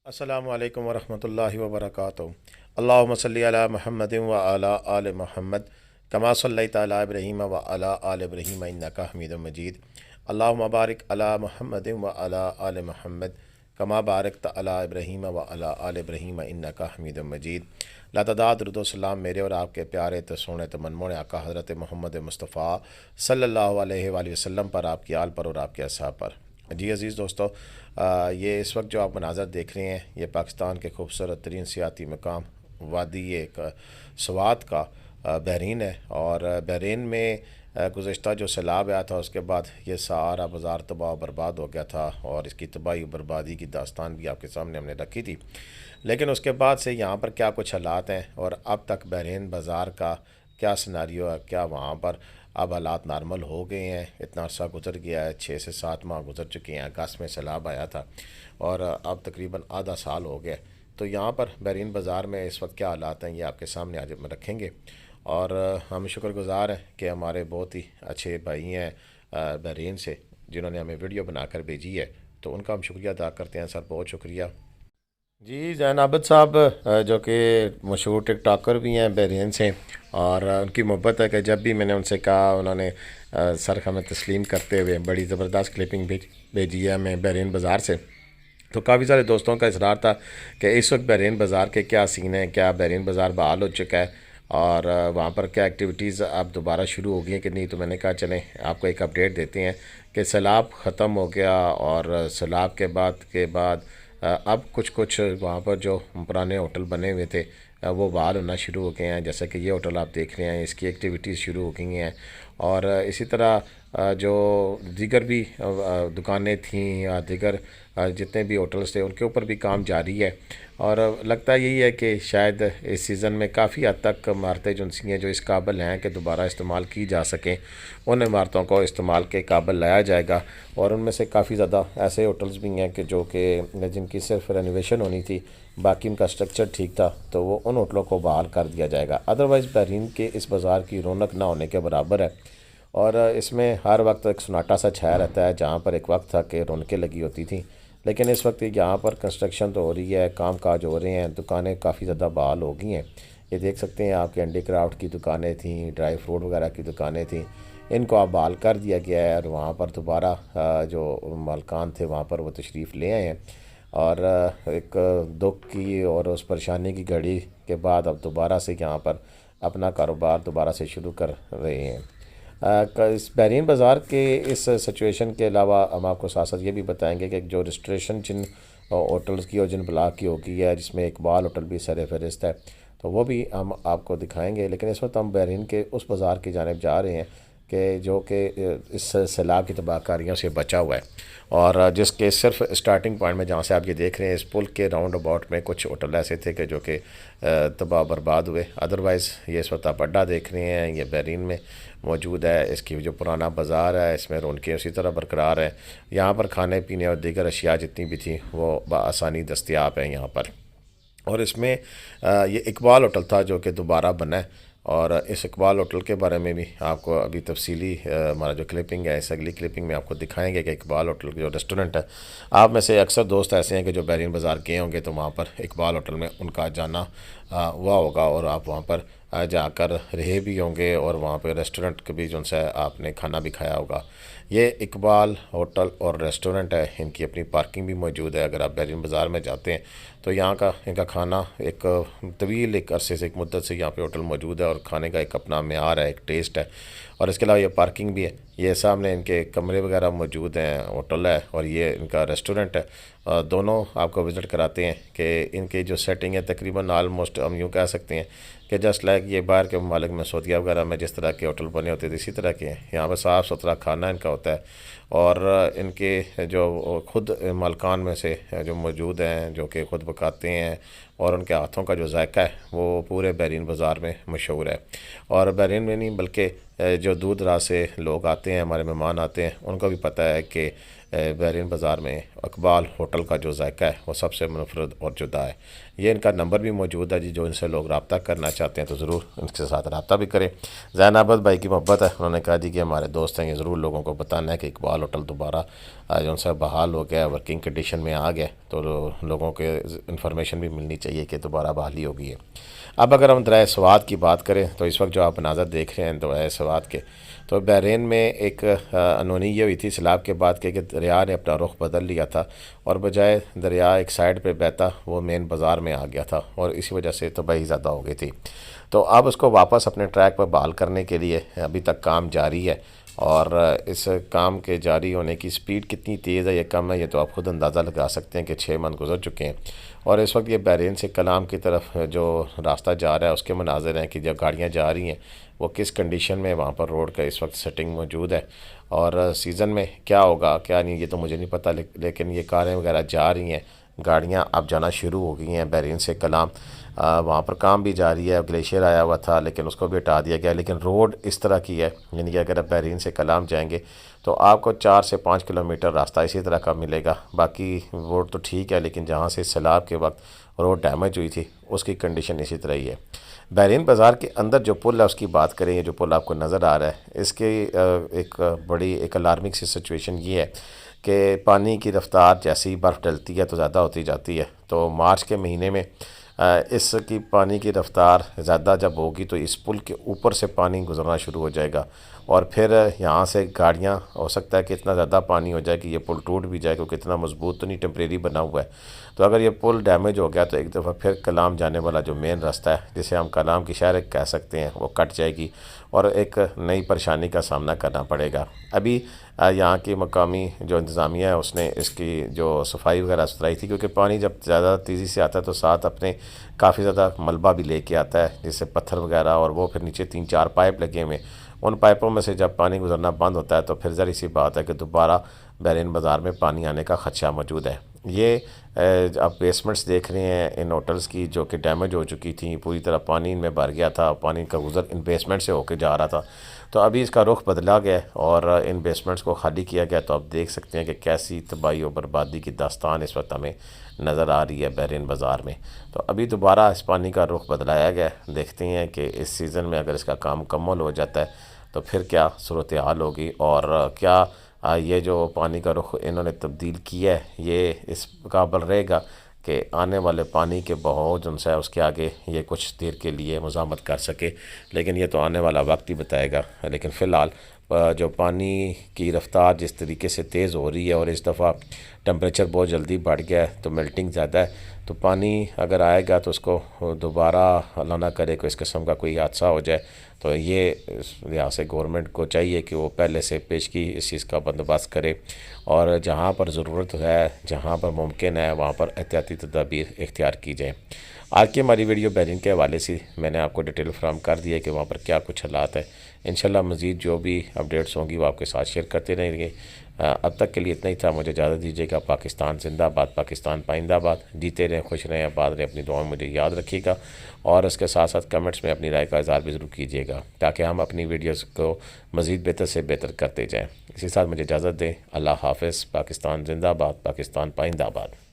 अस्सलामु अलैकुम वरहमतुल्लाहि वबरकातुहू। अल्लाहुम्मा सल्लि अला मुहम्मदिन व अला आलि मुहम्मद कमा सल्लैता अला इब्राहीम व अला आलि इब्राहीम इन्नका हमीदुम मजीद। अल्लाहुम्मा बारिक अला मुहम्मदिन व अला आलि मुहम्मद कमा बारकता अला इब्राहीम व अला आलि इब्राहीम इन्नका हमीदुम मजीद। लातदाद दुरूद व सलाम मेरे और आपके प्यारे तो सोने तो मनमोने आका हज़रत मोहम्मद मुस्तफ़ा सल्लल्लाहु अलैहि वसल्लम पर, आपकी आल पर और आपके असहाब पर। जी अज़ीज़ दोस्तों, ये इस वक्त जो आप मनाज़र देख रहे हैं ये पाकिस्तान के खूबसूरत तरीन सियाती मकाम वादी एक स्वात का बहरीन है। और बहरीन में गुज़श्ता जो सैलाब आया था उसके बाद ये सारा बाज़ार तबाह बर्बाद हो गया था और इसकी तबाही बर्बादी की दास्तान भी आपके सामने हमने रखी थी। लेकिन उसके बाद से यहाँ पर क्या कुछ हालात हैं और अब तक बहरीन बाज़ार का क्या सिनारियो है, क्या वहाँ पर अब हालात नॉर्मल हो गए हैं। इतना अर्सा गुजर गया है, 6 से 7 माह गुजर चुके हैं। अगस्त में सैलाब आया था और अब तकरीबन आधा साल हो गया। तो यहाँ पर बहरीन बाज़ार में इस वक्त क्या हालात हैं ये आपके सामने आज हम रखेंगे। और हम शुक्रगुज़ार हैं कि हमारे बहुत ही अच्छे भाई हैं बहरीन से जिन्होंने हमें वीडियो बनाकर भेजी है, तो उनका हम शुक्रिया अदा करते हैं। सर बहुत शुक्रिया। जी जैन आबिद साहब जो कि मशहूर टिकटॉकर भी हैं बहरीन से, और उनकी मोहब्बत है कि जब भी मैंने उनसे कहा उन्होंने सर हमें तस्लीम करते हुए बड़ी ज़बरदस्त क्लिपिंग भेजी है हमें बहरीन बाज़ार से। तो काफ़ी सारे दोस्तों का इसरार था कि इस वक्त बहरीन बाज़ार के क्या सीन है, क्या बहरीन बाज़ार बहाल हो चुका है और वहाँ पर क्या एक्टिविटीज़ अब दोबारा शुरू हो गई हैं कि नहीं। तो मैंने कहा चलें आपको एक अपडेट देते हैं कि सैलाब ख़त्म हो गया और सैलाब के बाद अब कुछ कुछ वहाँ पर जो पुराने होटल बने हुए थे वो बहाल होना शुरू हो गए हैं। जैसे कि ये होटल आप देख रहे हैं, इसकी एक्टिविटीज़ शुरू हो गई हैं। और इसी तरह जो दीगर भी दुकानें थीं या दीगर जितने भी होटल्स थे उनके ऊपर भी काम जारी है। और लगता यही है कि शायद इस सीज़न में काफ़ी हद तक इमारतें जो सी हैं जो इस काबिल हैं कि दोबारा इस्तेमाल की जा सकें, उन इमारतों को इस्तेमाल के काबिल लाया जाएगा। और उनमें से काफ़ी ज़्यादा ऐसे होटल्स भी हैं कि जो कि जिनकी सिर्फ रेनोवेशन होनी थी, बाकी उनका स्ट्रक्चर ठीक था, तो वो उन होटलों को बहाल कर दिया जाएगा। अदरवाइज़ बहरीन के इस बाज़ार की रौनक ना होने के बराबर है। और इसमें हर वक्त एक सन्नाटा सा छाया रहता है, जहाँ पर एक वक्त था कि रौनकें लगी होती थी। लेकिन इस वक्त यहाँ पर कंस्ट्रक्शन तो हो रही है, काम काज हो रहे हैं, दुकानें काफ़ी ज़्यादा बहाल हो गई हैं। ये देख सकते हैं आपके हैंडीक्राफ्ट की दुकानें थीं, ड्राई फ्रूट वगैरह की दुकानें थीं, इनको अब बहाल कर दिया गया है। और वहाँ पर दोबारा जो मालकान थे वहाँ पर वो तशरीफ़ ले आए हैं। और एक दुख की और उस परेशानी की घड़ी के बाद अब दोबारा से यहाँ पर अपना कारोबार दोबारा से शुरू कर रहे हैं। इस बहरीन बाज़ार के इस सिचुएशन के अलावा हम आपको साथ साथ ये भी बताएंगे कि जो रजिस्ट्रेशन जिन होटल्स की और जिन ब्लॉक की हो गई है, जिसमें इकबाल होटल भी सर फहरिस्त है, तो वो भी हम आपको दिखाएंगे। लेकिन इस वक्त हम बहरीन के उस बाज़ार की जानिब जा रहे हैं कि जो कि इस सैलाब की तबाहकारियों से बचा हुआ है और जिसके सिर्फ स्टार्टिंग पॉइंट में जहाँ से आप ये देख रहे हैं इस पुल के राउंड अबाउट में कुछ होटल ऐसे थे कि जो कि तबाह बर्बाद हुए। अदरवाइज़ ये इस वक्त आप अड्डा देख रहे हैं, ये बहरीन में मौजूद है। इसकी जो पुराना बाज़ार है इसमें रौनकें उसी तरह बरकरार हैं। यहाँ पर खाने पीने और दीगर अशिया जितनी भी थी वो बआसानी दस्तयाब हैं यहाँ पर। और इसमें ये इकबाल होटल था जो कि दोबारा बना है। और इस इकबाल होटल के बारे में भी आपको अभी तफसीली हमारा जो क्लिपिंग है इस अगली क्लिपिंग में आपको दिखाएंगे कि इकबाल होटल जो रेस्टोरेंट है, आप में से अक्सर दोस्त ऐसे हैं कि जो बहरीन बाज़ार गए होंगे तो वहाँ पर इकबाल होटल में उनका जाना हुआ होगा और आप वहाँ पर जाकर रहे भी होंगे और वहाँ पर रेस्टोरेंट के भी जो सा आपने खाना भी खाया होगा। ये इकबाल होटल और रेस्टोरेंट है, इनकी अपनी पार्किंग भी मौजूद है। अगर आप बहरीन बाज़ार में जाते हैं तो यहाँ का इनका खाना एक तवील एक अरसे से एक मुद्दत से यहाँ पे होटल मौजूद है और खाने का एक अपना मेयार है, एक टेस्ट है। और इसके अलावा ये पार्किंग भी है, ये सामने इनके कमरे वगैरह मौजूद हैं, होटल है और ये इनका रेस्टोरेंट है। दोनों आपको विज़िट कराते हैं कि इनकी जो सेटिंग है तकरीबन आलमोस्ट हम यूँ कह सकते हैं कि जस्ट लाइक ये बाहर के ममालिक में सऊदीया वगैरह में जिस तरह के होटल बने होते थे इसी तरह के हैं। यहाँ पर साफ़ सुथरा खाना इनका होता है और इनके जो ख़ुद मालकान में से जो मौजूद हैं जो कि ख़ुद पकाते हैं और उनके हाथों का जो जायका है वो पूरे बहरीन बाज़ार में मशहूर है। और बहरीन में नहीं बल्कि जो दूर दराज से लोग आते हैं, हमारे मेहमान आते हैं, उनको भी पता है कि बहरीन बाज़ार में इकबाल होटल का जो जायका है वो सबसे मुनफरद और जुदा है। ये इनका नंबर भी मौजूद है जी, जो इनसे लोग रब्ता करना चाहते हैं तो ज़रूर इनके साथ रब्ता भी करें। ज़ैनाबद भाई की मोहब्बत है, उन्होंने कहा जी कि हमारे दोस्त हैं, ये ज़रूर लोगों को बताना है कि इकबाल होटल दोबारा जो उनसे बहाल हो गया, वर्किंग कंडीशन में आ गया, तो लोगों के इन्फॉर्मेशन भी मिलनी चाहिए कि दोबारा बहाली हो गई है। अब अगर हम दरिया स्वात की बात करें तो इस वक्त जो आप मनाज़र देख रहे हैं दरिया स्वात के, तो बहरीन में एक अनहोनी ये हुई थी सैलाब के बाद कि दरिया ने अपना रुख बदल लिया था और बजाय दरिया एक साइड पे बहता वो मेन बाज़ार में आ गया था और इसी वजह से तबाही ज़्यादा हो गई थी। तो अब उसको वापस अपने ट्रैक पर बहाल करने के लिए अभी तक काम जारी है और इस काम के जारी होने की स्पीड कितनी तेज़ है या कम है ये तो आप ख़ुद अंदाज़ा लगा सकते हैं कि 6 मंथ गुजर चुके हैं और इस वक्त ये बहरीन से कलाम की तरफ जो रास्ता जा रहा है उसके मनाज़र हैं कि जब गाड़ियाँ जा रही हैं वो किस कंडीशन में वहाँ पर रोड का इस वक्त सेटिंग मौजूद है और सीज़न में क्या होगा क्या नहीं ये तो मुझे नहीं पता, लेकिन ये कारें वगैरह जा रही हैं, गाड़ियाँ अब जाना शुरू हो गई हैं बहरीन से कलाम। वहाँ पर काम भी जारी है, ग्लेशियर आया हुआ था लेकिन उसको भी हटा दिया गया, लेकिन रोड इस तरह की है यानी कि अगर आप बहरीन से कलाम जाएंगे तो आपको 4 से 5 किलोमीटर रास्ता इसी तरह का मिलेगा। बाकी रोड तो ठीक है लेकिन जहाँ से सैलाब के वक्त रोड डैमेज हुई थी उसकी कंडीशन इसी तरह ही है। बहरीन बाज़ार के अंदर जो पुल है उसकी बात करें, ये जो पुल आपको नज़र आ रहा है इसके एक बड़ी एक अलार्मिंग सी सिचुएशन ये है कि पानी की रफ़्तार जैसे ही बर्फ़ डलती है तो ज़्यादा होती जाती है। तो मार्च के महीने में इसकी पानी की रफ़्तार ज़्यादा जब होगी तो इस पुल के ऊपर से पानी गुजरना शुरू हो जाएगा और फिर यहाँ से गाड़ियाँ हो सकता है कि इतना ज़्यादा पानी हो जाए कि ये पुल टूट भी जाए, क्योंकि इतना मजबूत तो नहीं, टेम्परेरी बना हुआ है। तो अगर ये पुल डैमेज हो गया तो एक दफ़ा फिर कलाम जाने वाला जो मेन रास्ता है जिसे हम कलाम की शहर कह सकते हैं वो कट जाएगी और एक नई परेशानी का सामना करना पड़ेगा। अभी यहाँ की मकामी जो इंतज़ामिया है उसने इसकी जो सफाई वगैरह सुथराई थी, क्योंकि पानी जब ज़्यादा तेज़ी से आता है तो साथ अपने काफ़ी ज़्यादा मलबा भी लेके आता है, जैसे पत्थर वगैरह, और वो फिर नीचे 3-4 पाइप लगे हुए, उन पाइपों में से जब पानी गुजरना बंद होता है तो फिर ज़रा सी बात है कि दोबारा बहरीन बाज़ार में पानी आने का ख़दशा मौजूद है। ये आप बेसमेंट्स देख रहे हैं इन होटल्स की जो कि डैमेज हो चुकी थी, पूरी तरह पानी इनमें भर गया था, पानी का गुजर इन बेसमेंट से होकर जा रहा था। तो अभी इसका रुख बदला गया और इन बेसमेंट्स को खाली किया गया। तो आप देख सकते हैं कि कैसी तबाही और बर्बादी की दास्तान इस वक्त हमें नज़र आ रही है बहरीन बाज़ार में। तो अभी दोबारा इस पानी का रुख बदलाया गया, देखते हैं कि इस सीज़न में अगर इसका काम मुकम्मल हो जाता है तो फिर क्या सूरत हाल होगी और क्या ये जो पानी का रुख इन्होंने तब्दील किया है ये इस काबिल रहेगा कि आने वाले पानी के बहाव जो है उसके आगे ये कुछ देर के लिए मुज़ामत कर सके। लेकिन ये तो आने वाला वक्त ही बताएगा। लेकिन फ़िलहाल जो पानी की रफ़्तार जिस तरीके से तेज़ हो रही है और इस दफ़ा टेम्परेचर बहुत जल्दी बढ़ गया है तो मेल्टिंग ज़्यादा है, तो पानी अगर आएगा तो उसको दोबारा अल्लाह ना करे कोई इस किस्म का कोई हादसा हो जाए। तो ये यहाँ से गवर्नमेंट को चाहिए कि वो पहले से पेशगी इस चीज़ का बंदोबस्त करे और जहाँ पर ज़रूरत है, जहाँ पर मुमकिन है, वहाँ पर एहतियाती तदाबीर इख्तियार की जाए। आज की हमारी वीडियो बहरीन के हवाले से मैंने आपको डिटेल फ्राहम कर दिया है कि वहाँ पर क्या कुछ हालात है। इंशाल्लाह मज़ीद जो भी अपडेट्स होंगी वो आपके साथ शेयर करते रहेंगे। अब तक के लिए इतना ही था, मुझे इजाज़त दीजिएगा। पाकिस्तान जिंदाबाद, पाकिस्तान पाइंदाबाद। जीते रहें, खुश रहें, आबाद रहें, अपनी दुआओं में मुझे याद रखिएगा और इसके साथ साथ कमेंट्स में अपनी राय का इज़हार भी ज़रूर कीजिएगा ताकि हम अपनी वीडियोज़ को मज़ीद बेहतर से बेहतर करते जाएँ। इसी साथ मुझे इजाज़त दें। अल्लाह हाफ़िज़। पाकिस्तान जिंदाबाद, पाकिस्तान पाइंदाबाद।